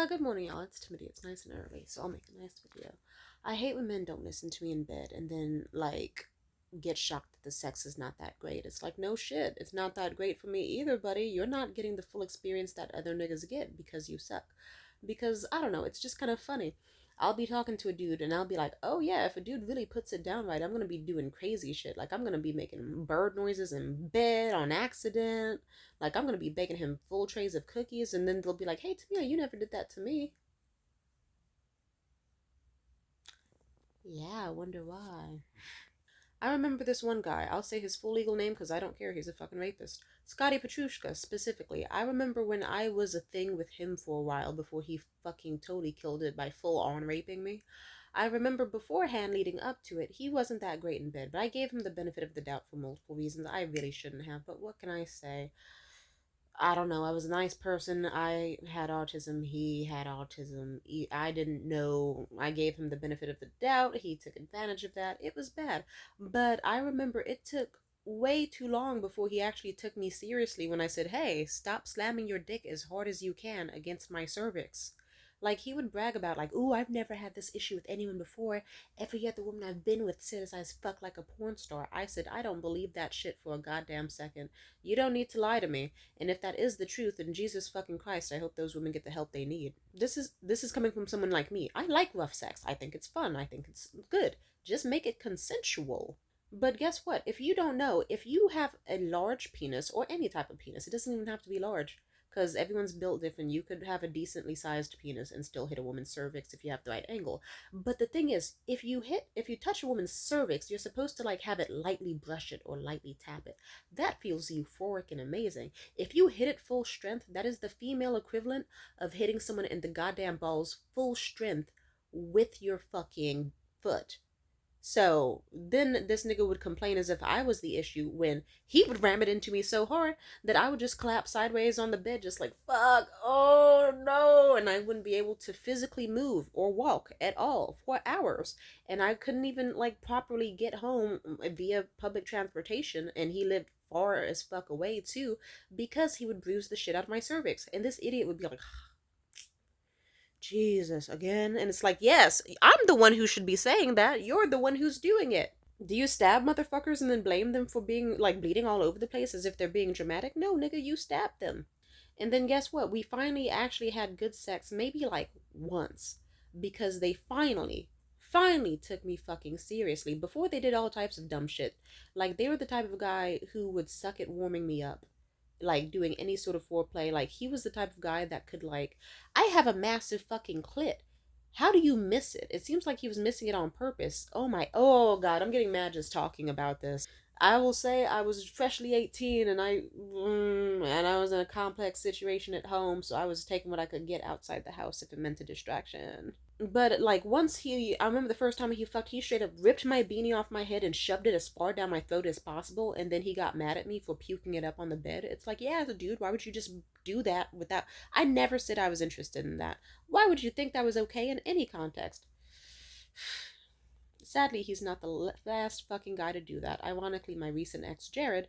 Good morning, y'all. It's Timothy. It's nice and early, so I'll make a nice video. I hate when men don't listen to me in bed and then, get shocked that the sex is not that great. It's like, no shit, it's not that great for me either, buddy. You're not getting the full experience that other niggas get because you suck. Because, I don't know, it's just kind of funny. I'll be talking to a dude and I'll be like, oh yeah, if a dude really puts it down right, I'm gonna be doing crazy shit. Like, I'm gonna be making bird noises in bed on accident. Like, I'm gonna be baking him full trays of cookies, and then they'll be like, hey, Tamia, you never did that to me. Yeah, I wonder why. I remember this one guy. I'll say his full legal name because I don't care. He's a fucking rapist. Scotty Petrushka, specifically. I remember when I was a thing with him for a while before he fucking totally killed it by full on raping me. I remember beforehand, leading up to it, he wasn't that great in bed, but I gave him the benefit of the doubt for multiple reasons I really shouldn't have. But what can I say? I don't know. I was a nice person. I had autism. He had autism. I didn't know. I gave him the benefit of the doubt. He took advantage of that. It was bad. But I remember it took way too long before he actually took me seriously when I said, hey, stop slamming your dick as hard as you can against my cervix. Like, he would brag about, like, ooh, I've never had this issue with anyone before. Every other woman I've been with says I fuck like a porn star. I said, I don't believe that shit for a goddamn second. You don't need to lie to me. And if that is the truth, then Jesus fucking Christ, I hope those women get the help they need. This is coming from someone like me. I like rough sex. I think it's fun. I think it's good. Just make it consensual. But guess what? If you don't know, if you have a large penis or any type of penis, it doesn't even have to be large because everyone's built different. You could have a decently sized penis and still hit a woman's cervix if you have the right angle. But the thing is, if you touch a woman's cervix, you're supposed to like have it lightly brush it or lightly tap it. That feels euphoric and amazing. If you hit it full strength, that is the female equivalent of hitting someone in the goddamn balls full strength with your fucking foot. So then this nigga would complain as if I was the issue when he would ram it into me so hard that I would just collapse sideways on the bed, just like, fuck, oh no. And I wouldn't be able to physically move or walk at all for hours. And I couldn't even like properly get home via public transportation. And he lived far as fuck away too because he would bruise the shit out of my cervix. And this idiot would be like, Jesus, again? And it's like, yes, I'm the one who should be saying that. You're the one who's doing it. Do you stab motherfuckers and then blame them for being, like, bleeding all over the place as if they're being dramatic? No, nigga, you stabbed them. And then guess what? We finally actually had good sex, maybe like once, because they finally took me fucking seriously. Before they did all types of dumb shit. Like, they were the type of guy who would suck at warming me up, like doing any sort of foreplay. Like, he was the type of guy that could, like, I have a massive fucking clit. How do you miss it? It seems like he was missing it on purpose. Oh god, I'm getting mad just talking about this. I will say I was freshly 18 and I was in a complex situation at home, so I was taking what I could get outside the house if it meant a distraction. But like I remember the first time he fucked, he straight up ripped my beanie off my head and shoved it as far down my throat as possible, and then he got mad at me for puking it up on the bed. It's like, yeah, dude, why would you just do that without? I never said I was interested in that. Why would you think that was okay in any context? Sadly, he's not the last fucking guy to do that. Ironically, my recent ex, Jared,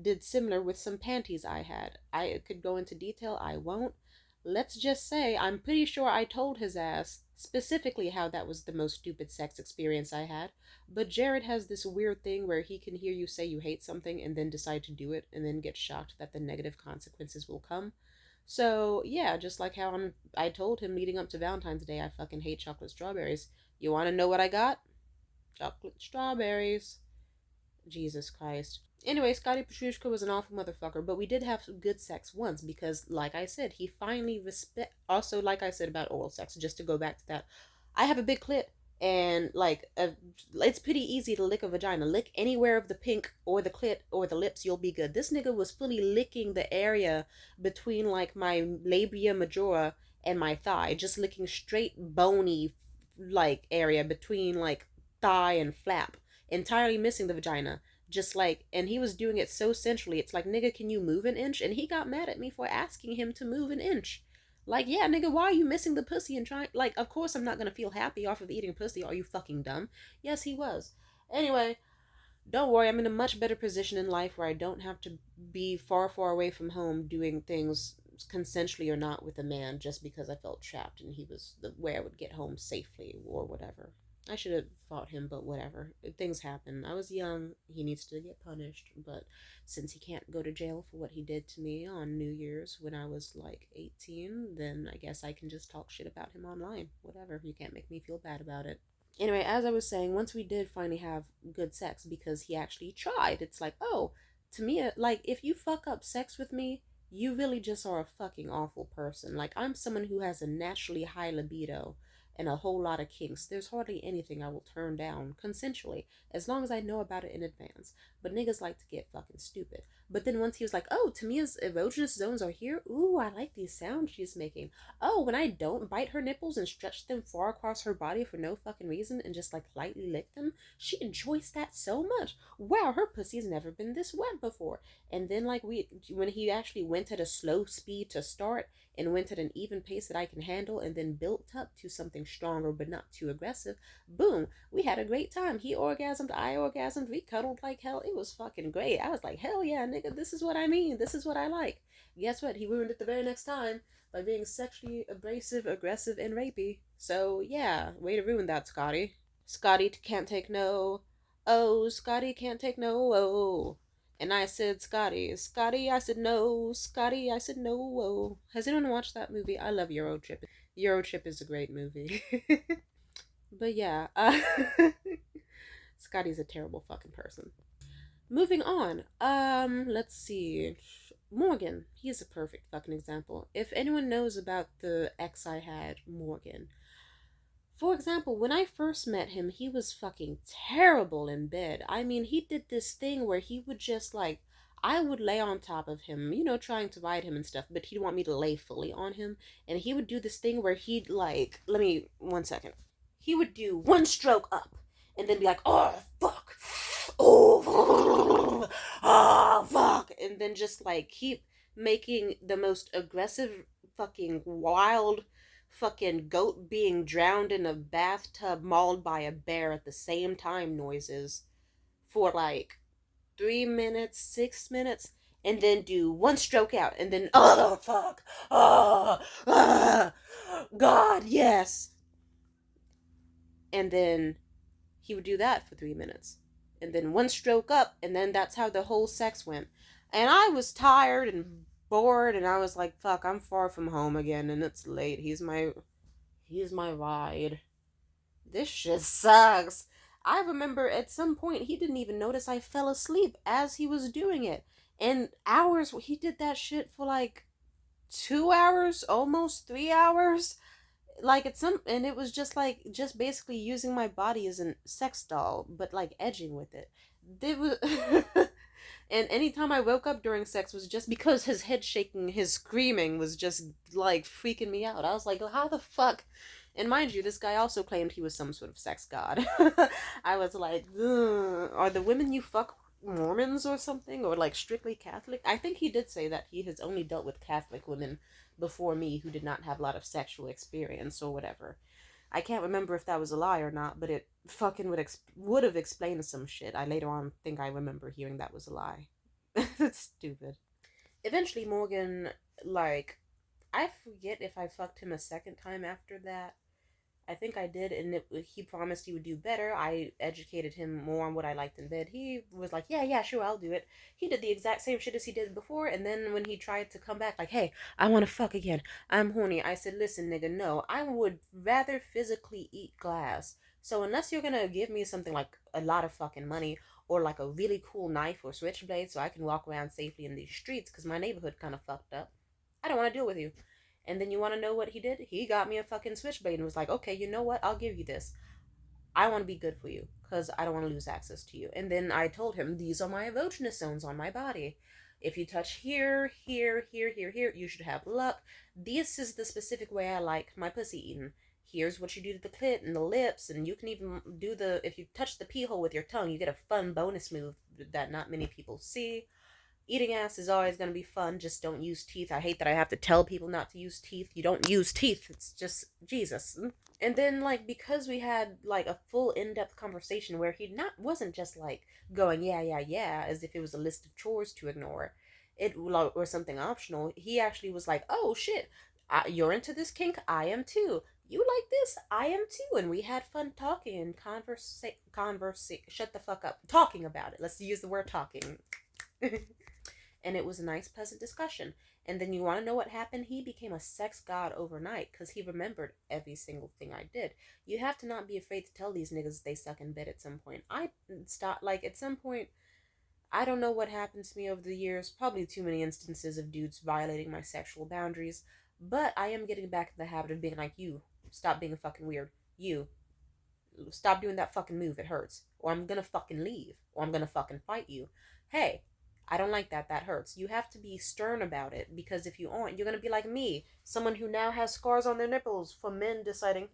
did similar with some panties I had. I could go into detail, I won't. Let's just say I'm pretty sure I told his ass specifically how that was the most stupid sex experience I had. But Jared has this weird thing where he can hear you say you hate something and then decide to do it and then get shocked that the negative consequences will come. So, yeah, just like how I told him leading up to Valentine's Day I fucking hate chocolate strawberries. You want to know what I got? Chocolate strawberries. Jesus Christ. Anyway, Scotty Petrushka was an awful motherfucker, but we did have some good sex once because, like I said, he finally Also, like I said about oral sex, just to go back to that, I have a big clit, and it's pretty easy to lick a vagina. Lick anywhere of the pink or the clit or the lips, you'll be good. This nigga was fully licking the area between like my labia majora and my thigh, just licking straight bony like area between like thigh and flap, entirely missing the vagina. Just like, and he was doing it so centrally, it's like, nigga, can you move an inch? And he got mad at me for asking him to move an inch. Like, yeah, nigga, why are you missing the pussy and trying? Like, of course I'm not gonna feel happy off of eating pussy. Are you fucking dumb? Yes, he was. Anyway, don't worry, I'm in a much better position in life where I don't have to be far, far away from home doing things consensually or not with a man just because I felt trapped and he was the way I would get home safely or whatever. I should have fought him, but whatever. Things happen. I was young. He needs to get punished, but since he can't go to jail for what he did to me on New Year's when I was like 18, then I guess I can just talk shit about him online. Whatever. You can't make me feel bad about it. Anyway, as I was saying, once we did finally have good sex because he actually tried, it's like, oh, to me, like, if you fuck up sex with me, you really just are a fucking awful person. Like, I'm someone who has a naturally high libido and a whole lot of kinks. There's hardly anything I will turn down consensually, as long as I know about it in advance. But niggas like to get fucking stupid. But then once he was like, oh, Tamia's erogenous zones are here. Ooh, I like these sounds she's making. Oh, when I don't bite her nipples and stretch them far across her body for no fucking reason and just like lightly lick them, she enjoys that so much. Wow, her pussy's never been this wet before. And then like when he actually went at a slow speed to start and went at an even pace that I can handle and then built up to something stronger but not too aggressive, boom, we had a great time. He orgasmed, I orgasmed, we cuddled like hell. It was fucking great. I was like, hell yeah, nigga, this is what I mean. This is what I like. Guess what? He ruined it the very next time by being sexually abrasive, aggressive, and rapey. So, yeah, way to ruin that, Scotty. Scotty can't take no. Oh, Scotty can't take no. Oh. And I said, Scotty. Scotty, I said no. Scotty, I said no. Oh. Has anyone watched that movie? I love Eurotrip. Eurotrip is a great movie. But yeah, Scotty's a terrible fucking person. Moving on. Let's see. Morgan. He's a perfect fucking example. If anyone knows about the ex I had, Morgan. For example, when I first met him, he was fucking terrible in bed. I mean, he did this thing where he would just like, I would lay on top of him, trying to ride him and stuff, but he'd want me to lay fully on him. And he would do this thing where he'd like, let me, 1 second. He would do one stroke up and then be like, oh, fuck. Oh, fuck. And then just like keep making the most aggressive, fucking wild, fucking goat being drowned in a bathtub mauled by a bear at the same time noises for like 3 minutes, 6 minutes, and then do one stroke out, and then, oh, fuck. Oh, God, yes. And then he would do that for 3 minutes. And then one stroke up, and then that's how the whole sex went. And I was tired and bored, and I was like, fuck, I'm far from home again, and it's late. He's my ride. This shit sucks. I remember at some point he didn't even notice I fell asleep as he was doing it. And hours, he did that shit for like 2 hours, almost 3 hours. Like and it was just basically using my body as a sex doll, but like edging with it. It was. And anytime I woke up during sex was just because his head shaking, his screaming was just like freaking me out. I was like, how the fuck? And mind you, this guy also claimed he was some sort of sex god. I was like, ugh, are the women you fuck Mormons or something? Or like strictly Catholic? I think he did say that he has only dealt with Catholic women before me who did not have a lot of sexual experience or whatever. I can't remember if that was a lie or not, but it fucking would have explained some shit. I later on think I remember hearing that was a lie. That's stupid. Eventually, Morgan, like, I forget if I fucked him a second time after that. I think I did, and he promised he would do better. I educated him more on what I liked in bed. He was like, yeah, sure, I'll do it. He did the exact same shit as he did before, and then when he tried to come back, like, hey, I want to fuck again. I'm horny. I said, listen, nigga, no. I would rather physically eat glass. So unless you're gonna give me something like a lot of fucking money, or like a really cool knife or switchblade so I can walk around safely in these streets, because my neighborhood kind of fucked up, I don't want to deal with you. And then you want to know what he did? He got me a fucking switchblade and was like, okay, you know what? I'll give you this. I want to be good for you because I don't want to lose access to you. And then I told him, these are my erogenous zones on my body. If you touch here, here, here, here, here, you should have luck. This is the specific way I like my pussy eaten. Here's what you do to the clit and the lips, and you can even do if you touch the pee hole with your tongue, you get a fun bonus move that not many people see. Eating ass is always going to be fun. Just don't use teeth. I hate that I have to tell people not to use teeth. You don't use teeth. It's just Jesus. And then, like, because we had, like, a full in-depth conversation where he wasn't just, like, going, yeah, as if it was a list of chores to ignore. or something optional. He actually was like, "Oh shit, you're into this kink. I am too. You like this? I am too." And we had fun talking and shut the fuck up. Talking about it. Let's use the word talking. And it was a nice, pleasant discussion. And then you want to know what happened? He became a sex god overnight because he remembered every single thing I did. You have to not be afraid to tell these niggas they suck in bed at some point. I stopped, like, at some point, I don't know what happened to me over the years. Probably too many instances of dudes violating my sexual boundaries. But I am getting back in the habit of being like, you, stop being fucking weird. You, stop doing that fucking move. It hurts. Or I'm gonna fucking leave. Or I'm gonna fucking fight you. Hey, I don't like that. That hurts. You have to be stern about it because if you aren't, you're gonna be like me, someone who now has scars on their nipples from men deciding,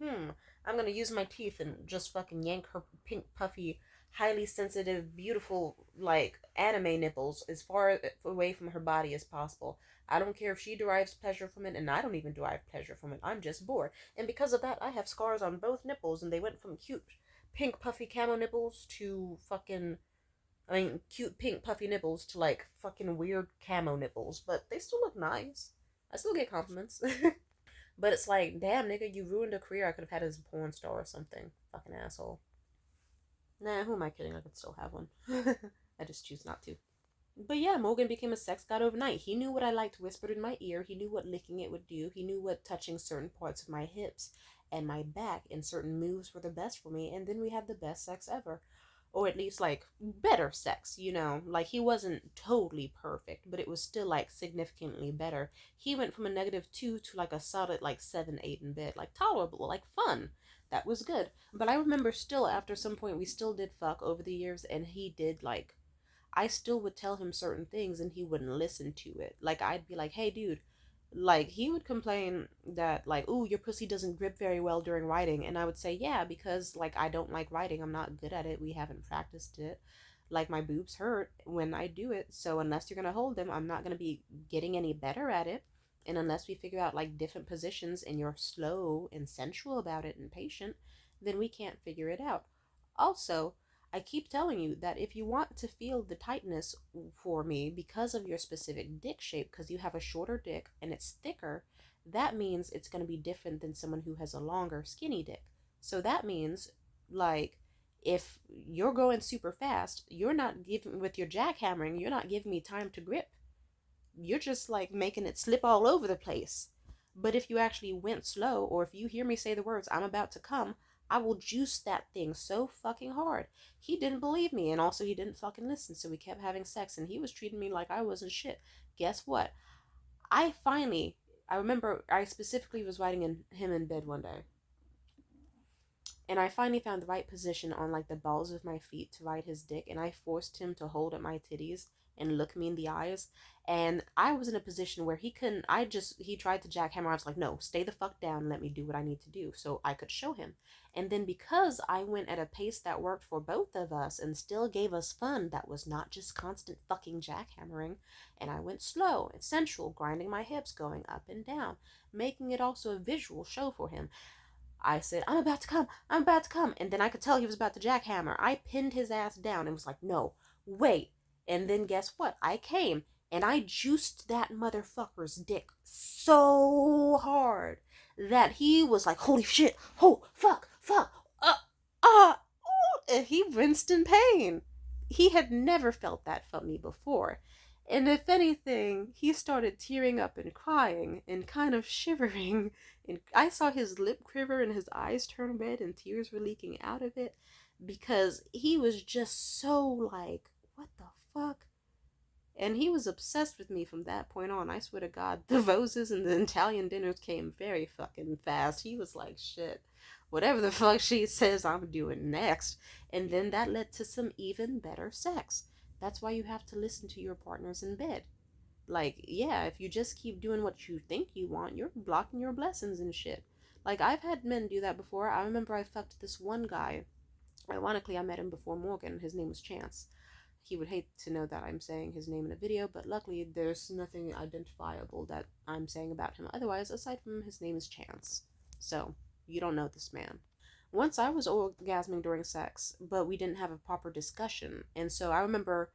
I'm gonna use my teeth and just fucking yank her pink, puffy, highly sensitive, beautiful, like anime nipples as far away from her body as possible. I don't care if she derives pleasure from it, and I don't even derive pleasure from it. I'm just bored. And because of that, I have scars on both nipples, and they went from cute, pink, puffy camo nipples to fucking, cute pink puffy nipples to like fucking weird camo nipples, but they still look nice. I still get compliments. But it's like, damn, nigga, you ruined a career I could have had as a porn star or something. Fucking asshole. Nah, who am I kidding? I could still have one. I just choose not to. But yeah, Morgan became a sex god overnight. He knew what I liked whispered in my ear. He knew what licking it would do. He knew what touching certain parts of my hips and my back and certain moves were the best for me. And then we had the best sex ever. Or at least, like, better sex, you know? Like, he wasn't totally perfect, but it was still, like, significantly better. He went from a -2 to, like, a solid, like, 7, 8 in bed. Like, tolerable, like, fun. That was good. But I remember still, after some point, we still did fuck over the years, and he did, like, I still would tell him certain things and he wouldn't listen to it. Like, I'd be like, hey, dude, like, he would complain that, like, ooh, your pussy doesn't grip very well during writing. And I would say, yeah, because, like, I don't like writing. I'm not good at it. We haven't practiced it. Like, my boobs hurt when I do it. So, unless you're going to hold them, I'm not going to be getting any better at it. And unless we figure out, like, different positions and you're slow and sensual about it and patient, then we can't figure it out. Also, I keep telling you that if you want to feel the tightness for me because of your specific dick shape, because you have a shorter dick and it's thicker, that means it's going to be different than someone who has a longer, skinny dick. So that means, like, if you're going super fast, you're not giving, with your jackhammering, you're not giving me time to grip. You're just, like, making it slip all over the place. But if you actually went slow, or if you hear me say the words, I'm about to come, I will juice that thing so fucking hard. He didn't believe me, and also he didn't fucking listen, so we kept having sex, and he was treating me like I wasn't shit. Guess what? I remember I specifically was writing him in bed one day, and I finally found the right position on, like, the balls of my feet to ride his dick, and I forced him to hold at my titties and look me in the eyes. And I was in a position where he couldn't, he tried to jackhammer. I was like, no, stay the fuck down and let me do what I need to do so I could show him. And then because I went at a pace that worked for both of us and still gave us fun, that was not just constant fucking jackhammering, and I went slow and sensual, grinding my hips, going up and down, making it also a visual show for him. I said, I'm about to come, I'm about to come. And then I could tell he was about to jackhammer. I pinned his ass down and was like, no, wait. And then guess what? I came and I juiced that motherfucker's dick so hard that he was like, holy shit, oh, fuck, and he winced in pain. He had never felt that from me before. And if anything, he started tearing up and crying and kind of shivering. And I saw his lip quiver and his eyes turn red and tears were leaking out of it because he was just so like, what the fuck? And he was obsessed with me from that point on. I swear to God, the roses and the Italian dinners came very fucking fast. He was like, shit, whatever the fuck she says I'm doing next. And then that led to some even better sex. That's why you have to listen to your partners in bed. Like, yeah, if you just keep doing what you think you want, you're blocking your blessings and shit. Like, I've had men do that before. I remember I fucked this one guy. Ironically, I met him before Morgan. His name was Chance. He would hate to know that I'm saying his name in a video, but luckily there's nothing identifiable that I'm saying about him otherwise, aside from his name is Chance. So, you don't know this man. Once I was orgasming during sex, but we didn't have a proper discussion. And so I remember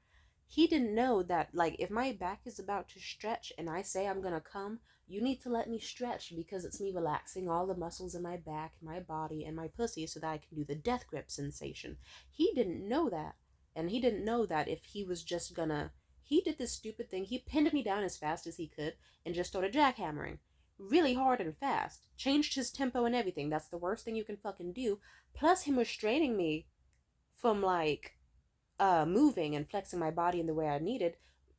He didn't know that, like, if my back is about to stretch and I say I'm gonna come, you need to let me stretch because it's me relaxing all the muscles in my back, my body, and my pussy so that I can do the death grip sensation. He didn't know that. And he didn't know that if he was just gonna. He did this stupid thing. He pinned me down as fast as he could and just started jackhammering. Really hard and fast. Changed his tempo and everything. That's the worst thing you can fucking do. Plus, him restraining me from, like, moving and flexing my body in the way I needed,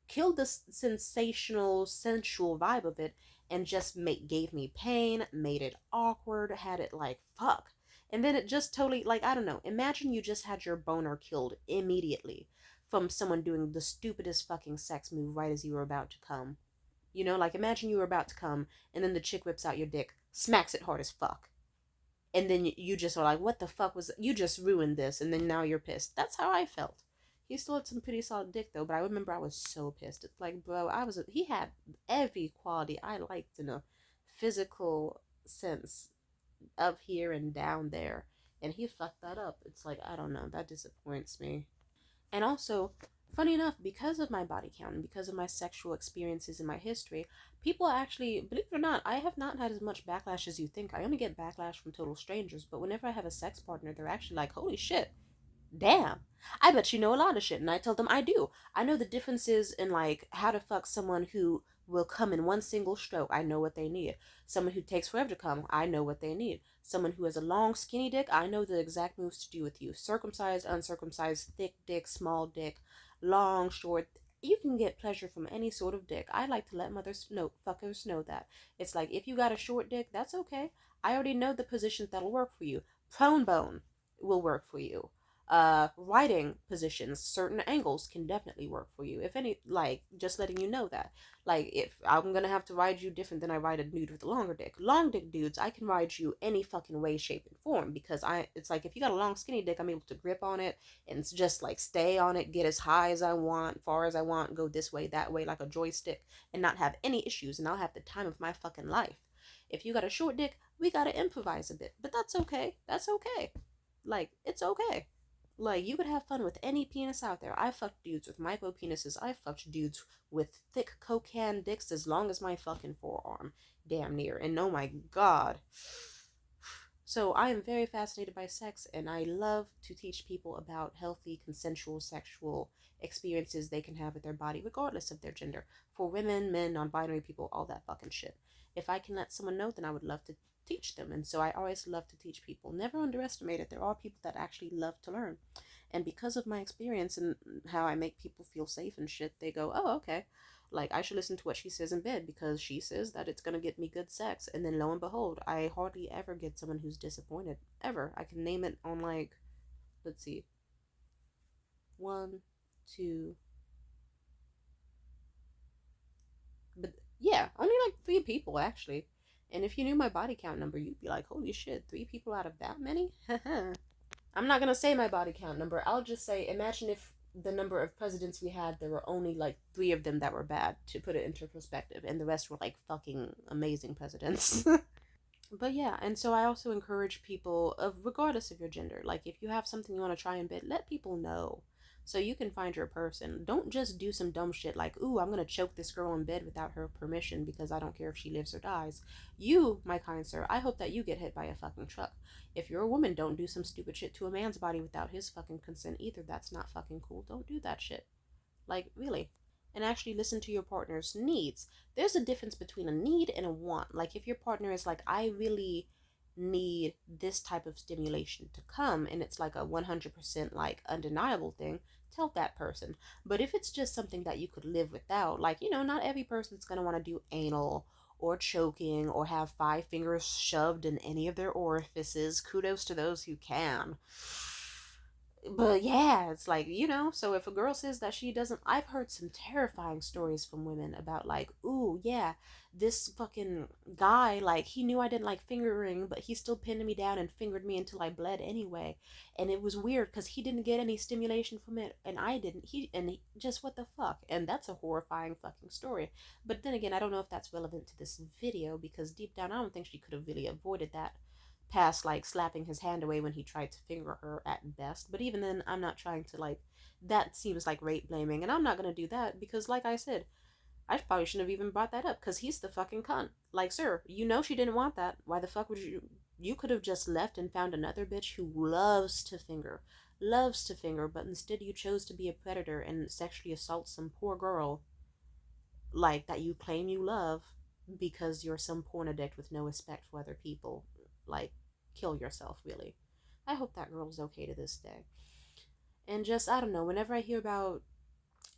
killed the sensational, sensual vibe of it, and just gave me pain, made it awkward, had it like, fuck. And then it just totally, like, I don't know. Imagine you just had your boner killed immediately from someone doing the stupidest fucking sex move right as you were about to come. You know, like, imagine you were about to come, and then the chick whips out your dick, smacks it hard as fuck, and then you just are like, what the fuck was, you just ruined this, and then now you're pissed. That's how I felt. He still had some pretty solid dick though, but I remember I was so pissed. It's like, bro, he had every quality I liked in a physical sense, up here and down there, and he fucked that up. It's like, I don't know, that disappoints me. And also, funny enough, because of my body count and because of my sexual experiences in my history, people actually, believe it or not, I have not had as much backlash as you think. I only get backlash from total strangers, but whenever I have a sex partner, they're actually like, holy shit, damn, I bet you know a lot of shit. And I tell them I do. I know the differences in, like, how to fuck someone who will come in one single stroke. I know what they need. Someone who takes forever to come, I know what they need. Someone who has a long skinny dick, I know the exact moves to do with you. Circumcised, uncircumcised, thick dick, small dick, long, short. You can get pleasure from any sort of dick. I like to let fuckers know that. It's like, if you got a short dick, that's okay. I already know the positions that'll work for you. Prone bone will work for you. Riding positions, certain angles can definitely work for you. If any, like, just letting you know that. Like, if I'm gonna have to ride you different than I ride a dude with a longer dick. Long dick dudes, I can ride you any fucking way, shape, and form, because it's like, if you got a long skinny dick, I'm able to grip on it and just like stay on it, get as high as I want, far as I want, go this way, that way, like a joystick, and not have any issues, and I'll have the time of my fucking life. If you got a short dick, we gotta improvise a bit, but that's okay. That's okay. Like, it's okay. Like, you could have fun with any penis out there. I fucked dudes with micro penises. I fucked dudes with thick cocaine dicks as long as my fucking forearm. Damn near. And oh my god. So I am very fascinated by sex, and I love to teach people about healthy, consensual, sexual experiences they can have with their body, regardless of their gender. For women, men, non-binary people, all that fucking shit. If I can let someone know, then I would love to teach them. And so I always love to teach people. Never underestimate it. There are people that actually love to learn. And because of my experience and how I make people feel safe and shit, they go, oh, okay. Like, I should listen to what she says in bed because she says that it's going to get me good sex. And then lo and behold, I hardly ever get someone who's disappointed. Ever. I can name it on, like, let's see. One, two. But yeah, only like 3 people actually. And if you knew my body count number, you'd be like, holy shit, 3 people out of that many? I'm not gonna say my body count number. I'll just say, imagine if the number of presidents we had, there were only like 3 of them that were bad, to put it into perspective, and the rest were like fucking amazing presidents. But yeah, and so I also encourage people, of regardless of your gender, like, if you have something you want to try in bed, let people know so you can find your person. Don't just do some dumb shit like, ooh, I'm gonna choke this girl in bed without her permission because I don't care if she lives or dies. You, my kind sir, I hope that you get hit by a fucking truck. If you're a woman, don't do some stupid shit to a man's body without his fucking consent either. That's not fucking cool. Don't do that shit. Like, really. And actually listen to your partner's needs. There's a difference between a need and a want. Like, if your partner is like, I really need this type of stimulation to come, and it's like a 100% like undeniable thing, tell that person. But if it's just something that you could live without, like, not every person's going to want to do anal or choking or have 5 fingers shoved in any of their orifices. Kudos to those who can. But yeah, it's like, so if a girl says that she doesn't, I've heard some terrifying stories from women about, like, ooh, yeah, this fucking guy, like, he knew I didn't like fingering, but he still pinned me down and fingered me until I bled anyway. And it was weird because he didn't get any stimulation from it, and I didn't. Just what the fuck? And that's a horrifying fucking story. But then again, I don't know if that's relevant to this video, because deep down, I don't think she could have really avoided that past like slapping his hand away when he tried to finger her at best. But even then, I'm not trying to like, that seems like rape blaming, and I'm not gonna do that because, like I said, I probably shouldn't have even brought that up because he's the fucking cunt. Like, sir, you know she didn't want that. Why the fuck would you? You could have just left and found another bitch who loves to finger, but instead you chose to be a predator and sexually assault some poor girl like that you claim you love because you're some porn addict with no respect for other people. Like, kill yourself, really. I hope that girl's okay to this day. And just, I don't know, whenever I hear about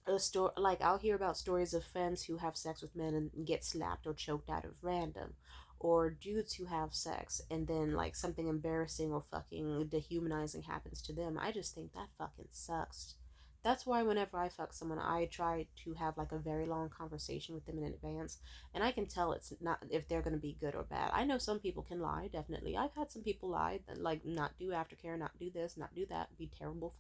a story, like I'll hear about stories of friends who have sex with men and get slapped or choked out of random, or dudes who have sex and then like something embarrassing or fucking dehumanizing happens to them. I just think that fucking sucks. That's why whenever I fuck someone, I try to have like a very long conversation with them in advance, and I can tell it's not if they're gonna be good or bad. I know some people can lie, definitely. I've had some people lie, like not do aftercare, not do this, not do that, be terrible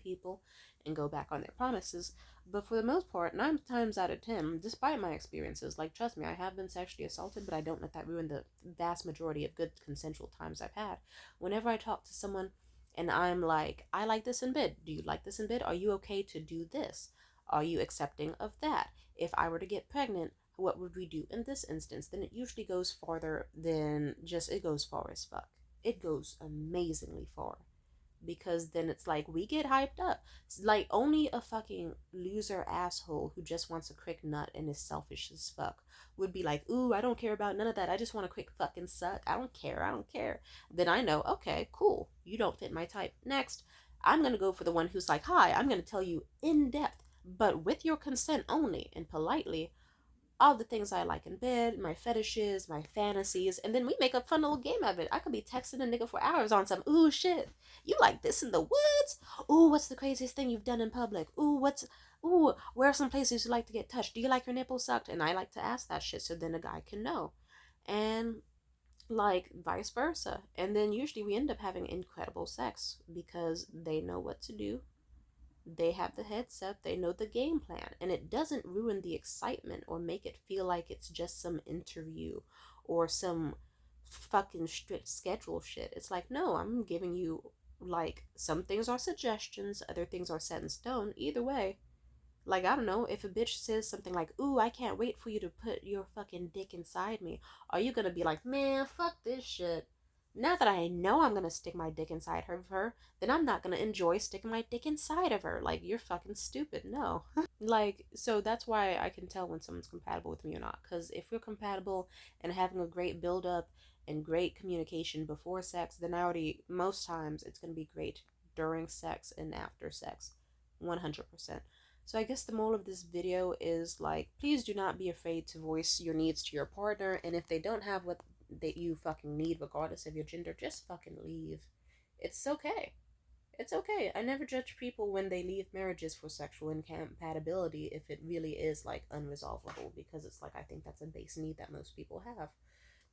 people and go back on their promises. But for the most part, 9 times out of 10, despite my experiences, like trust me, I have been sexually assaulted, but I don't let that ruin the vast majority of good consensual times I've had. Whenever I talk to someone and I'm like, I like this in bed. Do you like this in bed? Are you okay to do this? Are you accepting of that? If I were to get pregnant, what would we do in this instance? Then it usually goes farther than just, it goes far as fuck. It goes amazingly far because then it's like we get hyped up. It's like only a fucking loser asshole who just wants a quick nut and is selfish as fuck would be like, ooh, I don't care about none of that. I just want a quick fucking suck. I don't care. I don't care. Then I know, okay, cool. You don't fit my type. Next, I'm gonna go for the one who's like, hi, I'm gonna tell you in depth, but with your consent only and politely, all the things I like in bed, my fetishes, my fantasies, and then we make a fun little game of it. I could be texting a nigga for hours on some, ooh shit, you like this in the woods? Ooh, what's the craziest thing you've done in public? Ooh, where are some places you like to get touched? Do you like your nipples sucked? And I like to ask that shit so then a guy can know. And like vice versa. And then usually we end up having incredible sex because they know what to do, they have the headset, they know the game plan, and it doesn't ruin the excitement or make it feel like it's just some interview or some fucking strict schedule shit. It's like, no, I'm giving you, like, some things are suggestions, other things are set in stone. Either way, like, I don't know, if a bitch says something like, ooh, I can't wait for you to put your fucking dick inside me, are you gonna be like, man, fuck this shit? Now that I know I'm gonna stick my dick inside her, then I'm not gonna enjoy sticking my dick inside of her. Like, you're fucking stupid. No. Like, so that's why I can tell when someone's compatible with me or not. Because if we're compatible and having a great build up and great communication before sex, then I already, most times, it's gonna be great during sex and after sex. 100%. So I guess the moral of this video is like, please do not be afraid to voice your needs to your partner, and if they don't have what that you fucking need, regardless of your gender, just fucking leave. It's okay. It's okay. I never judge people when they leave marriages for sexual incompatibility if it really is like unresolvable, because it's like I think that's a base need that most people have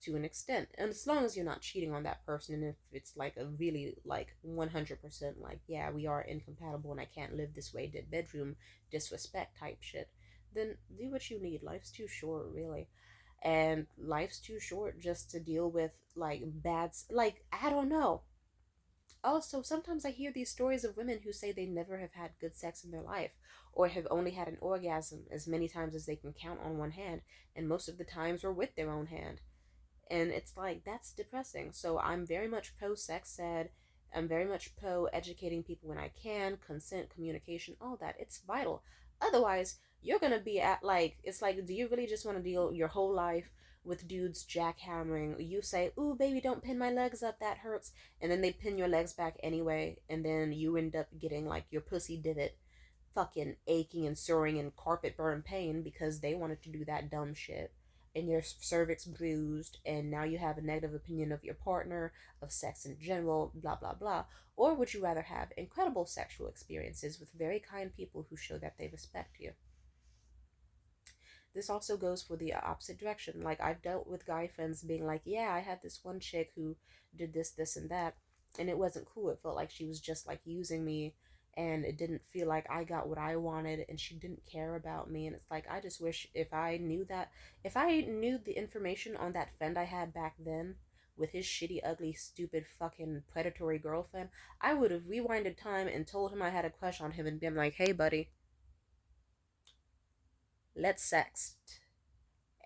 to an extent. And as long as you're not cheating on that person, and if it's like a really like 100% like, yeah, we are incompatible and I can't live this way, dead bedroom disrespect type shit, then do what you need. Life's too short, really. And life's too short just to deal with like like, I don't know. Also, sometimes I hear these stories of women who say they never have had good sex in their life, or have only had an orgasm as many times as they can count on one hand, and most of the times were with their own hand. And it's like, that's depressing. So I'm very much pro sex ed. I'm very much pro educating people when I can, consent, communication, all that. It's vital. Otherwise, you're gonna be at like, it's like, do you really just want to deal your whole life with dudes jackhammering? You say, ooh, baby, don't pin my legs up, that hurts. And then they pin your legs back anyway. And then you end up getting like your pussy divot fucking aching and soaring in carpet burn pain because they wanted to do that dumb shit, and your cervix bruised, and now you have a negative opinion of your partner, of sex in general, blah blah blah? Or would you rather have incredible sexual experiences with very kind people who show that they respect you? This also goes for the opposite direction. Like, I've dealt with guy friends being like, yeah, I had this one chick who did this and that, and it wasn't cool. It felt like she was just like using me, and it didn't feel like I got what I wanted, and she didn't care about me. And it's like, I just wish if I knew that, if I knew the information on that friend I had back then with his shitty, ugly, stupid, fucking predatory girlfriend, I would have rewinded time and told him I had a crush on him and been like, hey, buddy, let's sext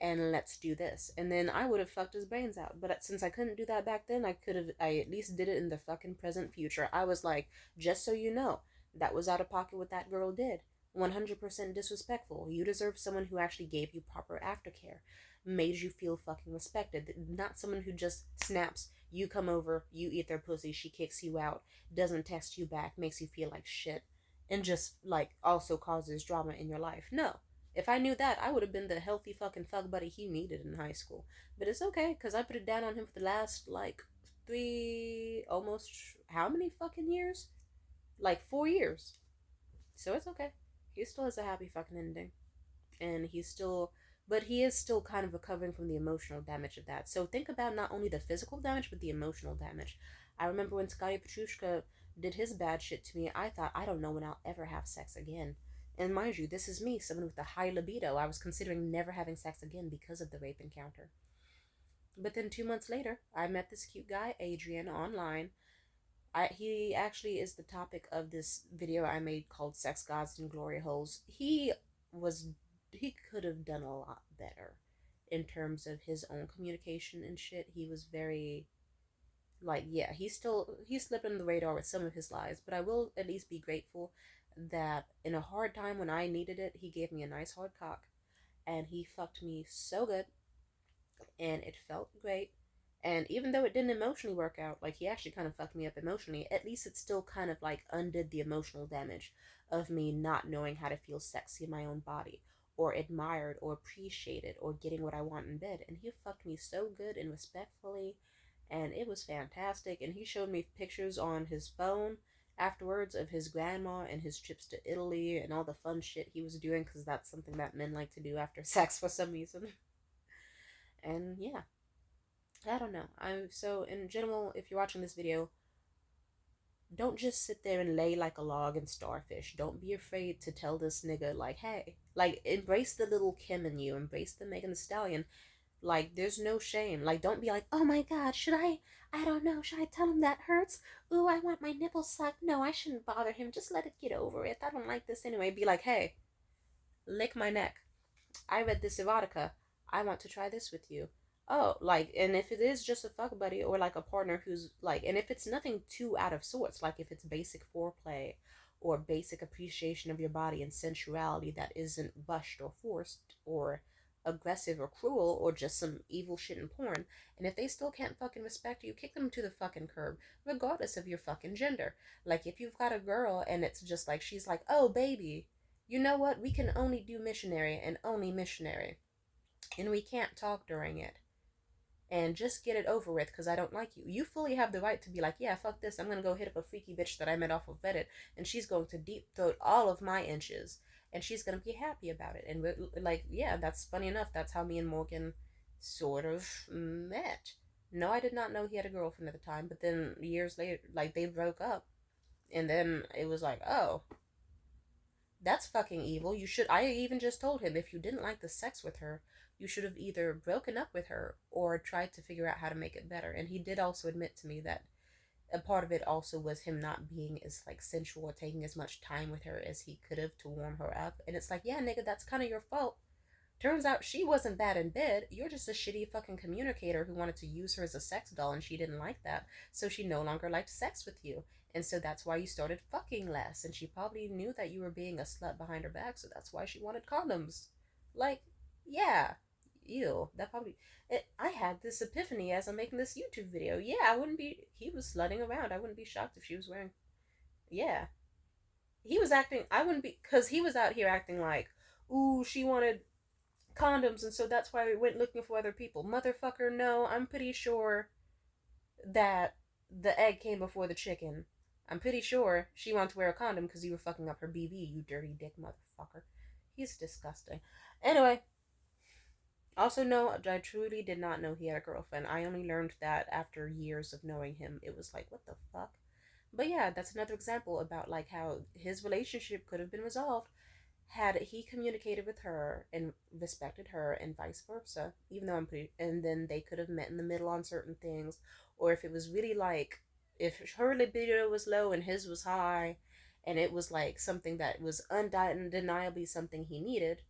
and let's do this. And then I would have fucked his brains out. But since I couldn't do that back then, I at least did it in the fucking present future. I was like, just so you know, that was out of pocket what that girl did. 100% disrespectful. You deserve someone who actually gave you proper aftercare, made you feel fucking respected, not someone who just snaps. You come over, you eat their pussy, she kicks you out, doesn't text you back, makes you feel like shit, and just like also causes drama in your life. No, if I knew that, I would have been the healthy fucking thug buddy he needed in high school. But it's okay, because I put it down on him for the last, like, almost, how many fucking years? Like, 4 years. So it's okay. He still has a happy fucking ending. And but he is still kind of recovering from the emotional damage of that. So think about not only the physical damage, but the emotional damage. I remember when Scotty Petrushka did his bad shit to me, I thought, I don't know when I'll ever have sex again. And mind you, this is me, someone with a high libido. I was considering never having sex again because of the rape encounter. But then 2 months later, I met this cute guy, Adrian, online. He actually is the topic of this video I made called Sex Gods and Glory Holes. Was he could have done a lot better in terms of his own communication and shit. He was very, like, yeah, he slipped under the radar with some of his lies, but I will at least be grateful that in a hard time when I needed it, he gave me a nice hard cock, and he fucked me so good, and it felt great. And even though it didn't emotionally work out, like, he actually kind of fucked me up emotionally, at least it still kind of like undid the emotional damage of me not knowing how to feel sexy in my own body, or admired, or appreciated, or getting what I want in bed. And he fucked me so good and respectfully, and it was fantastic. And he showed me pictures on his phone afterwards of his grandma and his trips to Italy and all the fun shit he was doing, because that's something that men like to do after sex for some reason. And yeah, I don't know. So in general, if you're watching this video, don't just sit there and lay like a log and starfish. Don't be afraid to tell this nigga, like, hey, like, embrace the little Kim in you, embrace the Megan Thee Stallion. Like, there's no shame. Like, don't be like, oh my god, I don't know, should I tell him that hurts? Ooh, I want my nipples sucked. No, I shouldn't bother him. Just let it get over it. I don't like this anyway. Be like, hey, lick my neck. I read this erotica. I want to try this with you. Oh, like, and if it is just a fuck buddy or like a partner who's like, and if it's nothing too out of sorts, like if it's basic foreplay or basic appreciation of your body and sensuality that isn't rushed or forced or aggressive or cruel or just some evil shit in porn, and if they still can't fucking respect you, kick them to the fucking curb, regardless of your fucking gender. Like, if you've got a girl and it's just like, she's like, oh, baby, you know what? We can only do missionary and only missionary. And we can't talk during it. And just get it over with because I don't like you. You fully have the right to be like, yeah, fuck this. I'm going to go hit up a freaky bitch that I met off of Reddit. And she's going to deep throat all of my inches. And she's going to be happy about it. And like, yeah, that's funny enough. That's how me and Morgan sort of met. No, I did not know he had a girlfriend at the time. But then years later, like, they broke up. And then it was like, oh, that's fucking evil. I even just told him, if you didn't like the sex with her, you should have either broken up with her or tried to figure out how to make it better. And he did also admit to me that a part of it also was him not being as like sensual or taking as much time with her as he could have to warm her up. And it's like, yeah, nigga, that's kind of your fault. Turns out she wasn't bad in bed. You're just a shitty fucking communicator who wanted to use her as a sex doll, and she didn't like that. So she no longer liked sex with you. And so that's why you started fucking less. And she probably knew that you were being a slut behind her back, so that's why she wanted condoms. Like, yeah. Ew. That probably... I had this epiphany as I'm making this YouTube video. Yeah, I wouldn't be... He was slutting around. I wouldn't be shocked if she was wearing... Yeah. He was acting... I wouldn't be... Because he was out here acting like, ooh, she wanted condoms, and so that's why we went looking for other people. Motherfucker, no, I'm pretty sure that the egg came before the chicken. I'm pretty sure she wanted to wear a condom because you were fucking up her BV, you dirty dick motherfucker. He's disgusting. Anyway, also, no, I truly did not know he had a girlfriend. I only learned that after years of knowing him. It was like, what the fuck? But yeah, that's another example about like how his relationship could have been resolved had he communicated with her and respected her and vice versa, even though I'm pretty, and then they could have met in the middle on certain things, or if it was really like, if her libido was low and his was high, and it was like something that was undeniably something he needed,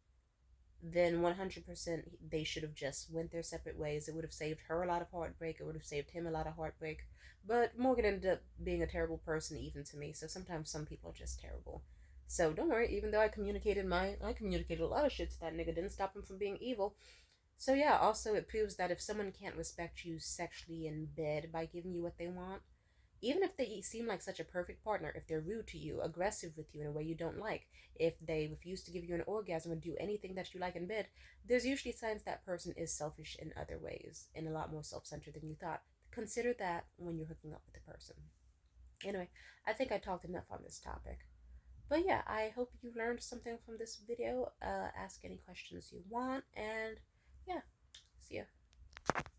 then 100% they should have just went their separate ways. It would have saved her a lot of heartbreak. It would have saved him a lot of heartbreak. But Morgan ended up being a terrible person, even to me. So sometimes some people are just terrible. So don't worry. Even though I communicated a lot of shit to that nigga. Didn't stop him from being evil. So yeah. Also, it proves that if someone can't respect you sexually in bed by giving you what they want, even if they seem like such a perfect partner, if they're rude to you, aggressive with you in a way you don't like, if they refuse to give you an orgasm or do anything that you like in bed, there's usually signs that person is selfish in other ways and a lot more self-centered than you thought. Consider that when you're hooking up with a person. Anyway, I think I talked enough on this topic. But yeah, I hope you learned something from this video. Ask any questions you want, and yeah, see ya.